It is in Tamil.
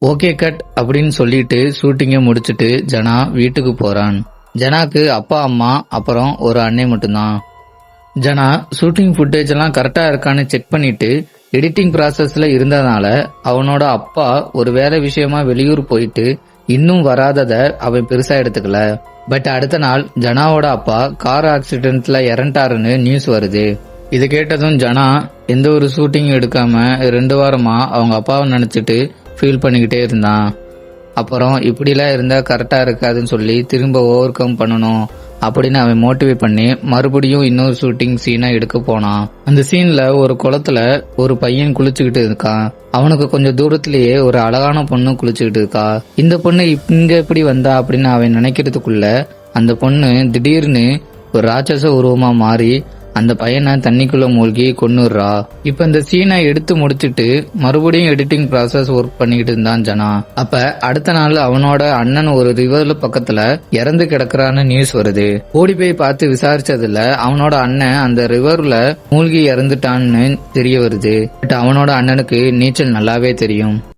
ஓகே கட் அப்படின்னு சொல்லிட்டு ஷூட்டிங்கை முடிச்சிட்டு ஜனா வீட்டுக்கு போறான். ஜனாக்கு அப்பா அம்மா அப்புறம் ஒரு அண்ணே மட்டும்தான். ஜனா ஷூட்டிங் ஃபுட்டேஜ் எல்லாம் கரெக்டா இருக்கான்னு செக் பண்ணிட்டு எடிட்டிங் ப்ராசஸ்ல இருந்ததால அவனோட அப்பா ஒரு வேலை விஷயமா வெளியூர் போயிட்டு இன்னும் வராதத அவன் பெருசா எடுத்துக்கல. பட் அடுத்த நாள் ஜனாவோட அப்பா கார் ஆக்சிடென்ட்ல இறந்துட்டாருன்னு நியூஸ் வருது. இது கேட்டதும் ஜனா எந்த ஒரு ஷூட்டிங் எடுக்காம 2 வாரமா அவங்க அப்பாவை நினைச்சிட்டு ஃபீல் பண்ணிக்கிட்டே இருந்தான். அப்புறம் இப்படிலாம் இருந்தா கரெக்டா இருக்காதுன்னு சொல்லி திரும்ப ஓவர் கம் பண்ணணும் அப்படின்னு அவன் மோட்டிவேட் பண்ணி மறுபடியும் இன்னொரு ஷூட்டிங் சீனை எடுக்க போனான். அந்த சீன்ல ஒரு குளத்துல ஒரு பையன் குளிச்சுக்கிட்டு இருக்கான். அவனுக்கு கொஞ்சம் தூரத்திலேயே ஒரு அழகான பொண்ணு குளிச்சுக்கிட்டு இருக்கா. இந்த பொண்ணு இங்க எப்படி வந்தா அப்படின்னு அவன் நினைக்கிறதுக்குள்ள அந்த பொண்ணு திடீர்னு ஒரு ராட்சச உருவமா மாறி அந்த பையனை தண்ணிக்குள்ள மூழ்கி கொன்னுடுறா. இப்ப இந்த சீனை எடுத்து முடிச்சிட்டு மறுபடியும் எடிட்டிங் ப்ராசஸ் ஒர்க் பண்ணிக்கிட்டு இருந்தான் ஜனா. அப்ப அடுத்த நாள் அவனோட அண்ணன் ஒரு ரிவர்ல பக்கத்துல இறந்து கிடக்குறான்னு நியூஸ் வருது. ஓடி போய் பார்த்து விசாரிச்சதுல அவனோட அண்ணன் அந்த ரிவர்ல மூழ்கி இறந்துட்டான்னு தெரிய வருது. பட் அவனோட அண்ணனுக்கு நீச்சல் நல்லாவே தெரியும்.